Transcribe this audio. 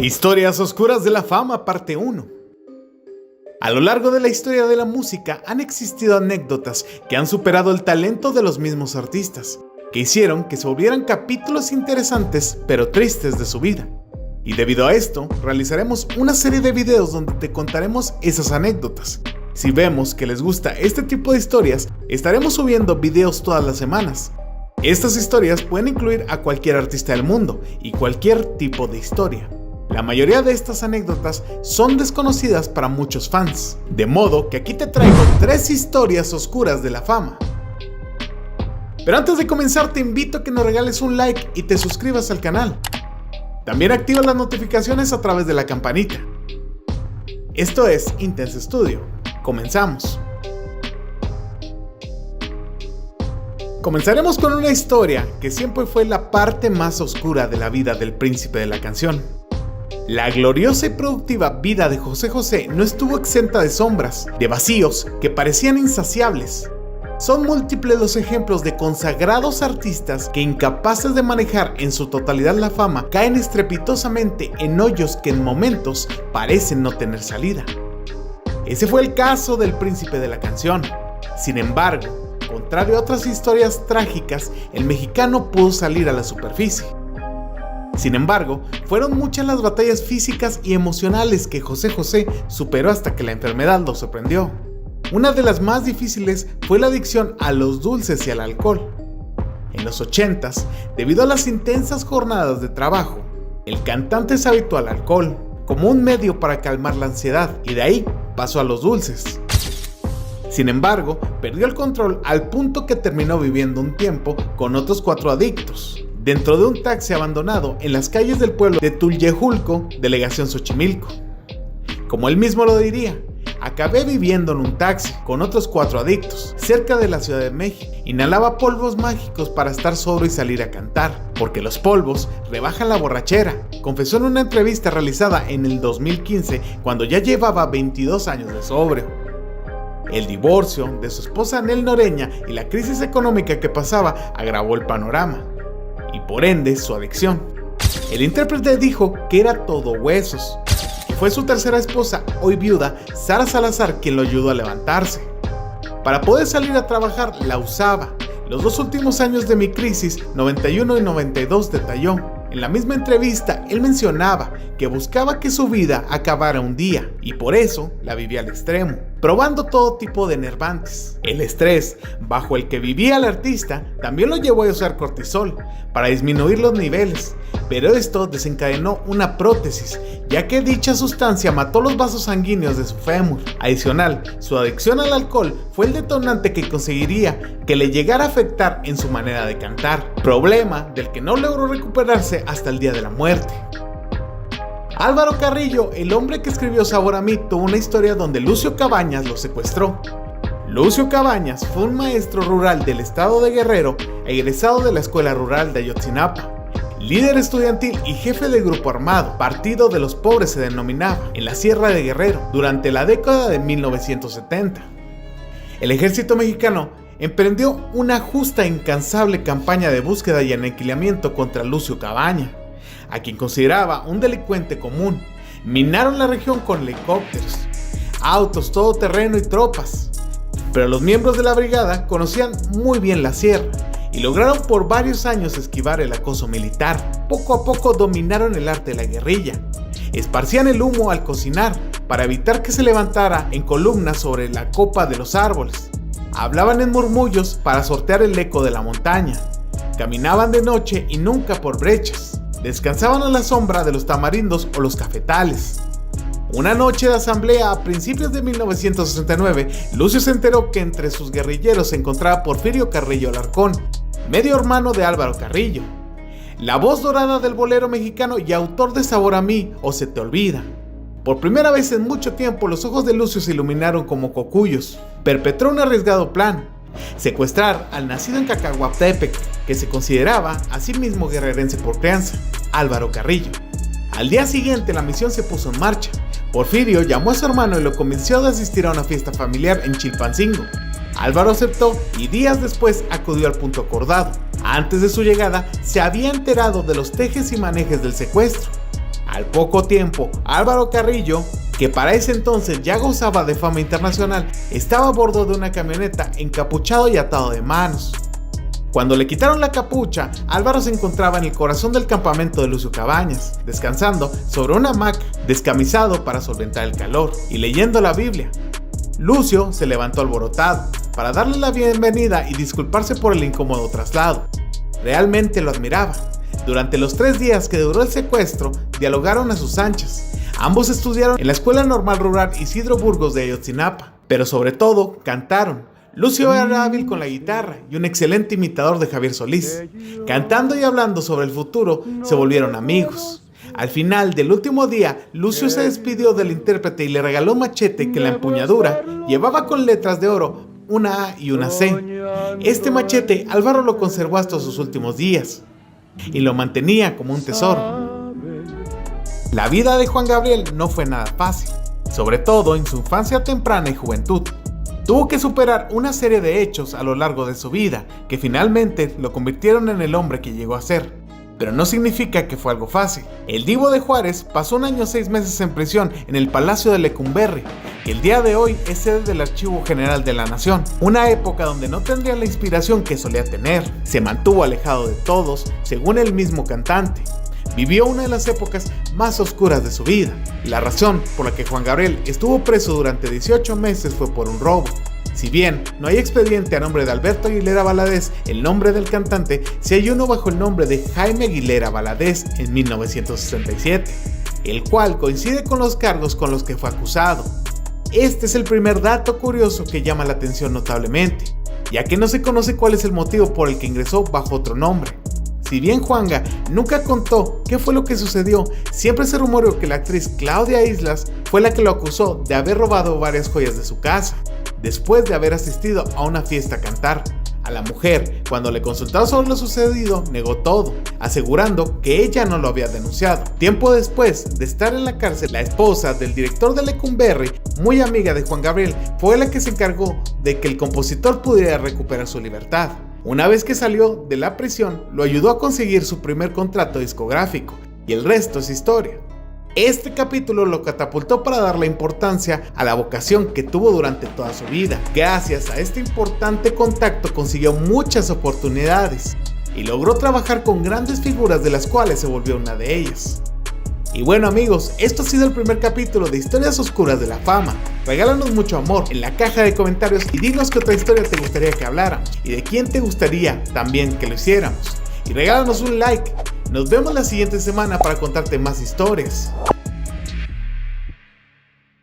Historias oscuras de la fama, parte 1. A lo largo de la historia de la música han existido anécdotas que han superado el talento de los mismos artistas, que hicieron que se volvieran capítulos interesantes pero tristes de su vida. Y debido a esto, realizaremos una serie de videos donde te contaremos esas anécdotas. Si vemos que les gusta este tipo de historias, estaremos subiendo videos todas las semanas. Estas historias pueden incluir a cualquier artista del mundo y cualquier tipo de historia. La mayoría de estas anécdotas son desconocidas para muchos fans, de modo que aquí te traigo 3 historias oscuras de la fama. Pero antes de comenzar te invito a que nos regales un like y te suscribas al canal. También activa las notificaciones a través de la campanita. Esto es Intense Studio. Comenzamos. Comenzaremos con una historia que siempre fue la parte más oscura de la vida del príncipe de la canción. La gloriosa y productiva vida de José José no estuvo exenta de sombras, de vacíos que parecían insaciables. Son múltiples los ejemplos de consagrados artistas que, incapaces de manejar en su totalidad la fama, caen estrepitosamente en hoyos que en momentos parecen no tener salida. Ese fue el caso del príncipe de la canción. Sin embargo, contrario a otras historias trágicas, el mexicano pudo salir a la superficie. Sin embargo, fueron muchas las batallas físicas y emocionales que José José superó hasta que la enfermedad lo sorprendió. Una de las más difíciles fue la adicción a los dulces y al alcohol. En los 80s, debido a las intensas jornadas de trabajo, el cantante se habituó al alcohol como un medio para calmar la ansiedad y de ahí pasó a los dulces. Sin embargo, perdió el control al punto que terminó viviendo un tiempo con otros 4 adictos, dentro de un taxi abandonado en las calles del pueblo de Tultepec, delegación Xochimilco. Como él mismo lo diría, acabé viviendo en un taxi con otros 4 adictos, cerca de la Ciudad de México. Inhalaba polvos mágicos para estar sobrio y salir a cantar, porque los polvos rebajan la borrachera, confesó en una entrevista realizada en el 2015 cuando ya llevaba 22 años de sobrio. El divorcio de su esposa Anel Noreña y la crisis económica que pasaba agravó el panorama, y por ende su adicción. El intérprete dijo que era todo huesos. Fue su tercera esposa, hoy viuda, Sara Salazar, quien lo ayudó a levantarse. Para poder salir a trabajar, la usaba. Los 2 últimos años de mi crisis, 91 y 92, detalló. En la misma entrevista, él mencionaba que buscaba que su vida acabara un día y por eso la vivía al extremo, probando todo tipo de enervantes. El estrés bajo el que vivía el artista también lo llevó a usar cortisol para disminuir los niveles, pero esto desencadenó una prótesis, ya que dicha sustancia mató los vasos sanguíneos de su fémur. Adicional, su adicción al alcohol fue el detonante que conseguiría que le llegara a afectar en su manera de cantar, problema del que no logró recuperarse hasta el día de la muerte. Álvaro Carrillo, el hombre que escribió Sabor a mí, tuvo una historia donde Lucio Cabañas lo secuestró. Lucio Cabañas fue un maestro rural del estado de Guerrero, egresado de la escuela rural de Ayotzinapa, líder estudiantil y jefe de grupo armado, Partido de los Pobres se denominaba, en la Sierra de Guerrero, durante la década de 1970. El ejército mexicano emprendió una justa e incansable campaña de búsqueda y aniquilamiento contra Lucio Cabañas, a quien consideraba un delincuente común. Minaron la región con helicópteros, autos todoterreno y tropas, pero los miembros de la brigada conocían muy bien la sierra y lograron por varios años esquivar el acoso militar. Poco a poco dominaron el arte de la guerrilla, esparcían el humo al cocinar para evitar que se levantara en columnas sobre la copa de los árboles, hablaban en murmullos para sortear el eco de la montaña, caminaban de noche y nunca por brechas, descansaban a la sombra de los tamarindos o los cafetales. Una noche de asamblea a principios de 1969, Lucio se enteró que entre sus guerrilleros se encontraba Porfirio Carrillo Alarcón, medio hermano de Álvaro Carrillo, la voz dorada del bolero mexicano y autor de Sabor a mí o Se te olvida. Por primera vez en mucho tiempo los ojos de Lucio se iluminaron como cocuyos. Perpetró un arriesgado plan: secuestrar al nacido en Cacahuatepec, que se consideraba a sí mismo guerrerense por crianza, Álvaro Carrillo. Al día siguiente la misión se puso en marcha. Porfirio llamó a su hermano y lo convenció de asistir a una fiesta familiar en Chilpancingo. Álvaro aceptó y días después acudió al punto acordado. Antes de su llegada se había enterado de los tejes y manejes del secuestro. Al poco tiempo, Álvaro Carrillo, que para ese entonces ya gozaba de fama internacional, estaba a bordo de una camioneta encapuchado y atado de manos. Cuando le quitaron la capucha, Álvaro se encontraba en el corazón del campamento de Lucio Cabañas, descansando sobre una hamaca, descamisado para solventar el calor y leyendo la Biblia. Lucio se levantó alborotado para darle la bienvenida y disculparse por el incómodo traslado. Realmente lo admiraba. Durante los 3 días que duró el secuestro, dialogaron a sus anchas. Ambos estudiaron en la Escuela Normal Rural Isidro Burgos de Ayotzinapa, pero sobre todo cantaron. Lucio era hábil con la guitarra y un excelente imitador de Javier Solís. Cantando y hablando sobre el futuro, se volvieron amigos. Al final del último día, Lucio se despidió del intérprete y le regaló un machete que en la empuñadura llevaba con letras de oro una A y una C. Este machete Álvaro lo conservó hasta sus últimos días y lo mantenía como un tesoro. La vida de Juan Gabriel no fue nada fácil, sobre todo en su infancia temprana y juventud. Tuvo que superar una serie de hechos a lo largo de su vida que finalmente lo convirtieron en el hombre que llegó a ser. Pero no significa que fue algo fácil. El Divo de Juárez pasó 1 año 6 meses en prisión en el Palacio de Lecumberri, que el día de hoy es sede del Archivo General de la Nación. Una época donde no tendría la inspiración que solía tener. Se mantuvo alejado de todos, según el mismo cantante. Vivió una de las épocas más oscuras de su vida. La razón por la que Juan Gabriel estuvo preso durante 18 meses fue por un robo. Si bien no hay expediente a nombre de Alberto Aguilera Valadez, el nombre del cantante, sí hay uno bajo el nombre de Jaime Aguilera Valadez en 1967, el cual coincide con los cargos con los que fue acusado. Este es el primer dato curioso que llama la atención notablemente, ya que no se conoce cuál es el motivo por el que ingresó bajo otro nombre. Si bien Juanga nunca contó qué fue lo que sucedió, siempre se rumoreó que la actriz Claudia Islas fue la que lo acusó de haber robado varias joyas de su casa, después de haber asistido a una fiesta a cantar. A la mujer, cuando le consultaron sobre lo sucedido, negó todo, asegurando que ella no lo había denunciado. Tiempo después de estar en la cárcel, la esposa del director de Lecumberri, muy amiga de Juan Gabriel, fue la que se encargó de que el compositor pudiera recuperar su libertad. Una vez que salió de la prisión, lo ayudó a conseguir su primer contrato discográfico, y el resto es historia. Este capítulo lo catapultó para darle importancia a la vocación que tuvo durante toda su vida. Gracias a este importante contacto consiguió muchas oportunidades y logró trabajar con grandes figuras de las cuales se volvió una de ellas. Y bueno amigos, esto ha sido el primer capítulo de Historias Oscuras de la Fama. Regálanos mucho amor en la caja de comentarios y dinos qué otra historia te gustaría que habláramos y de quién te gustaría también que lo hiciéramos. Y regálanos un like. Nos vemos la siguiente semana para contarte más historias.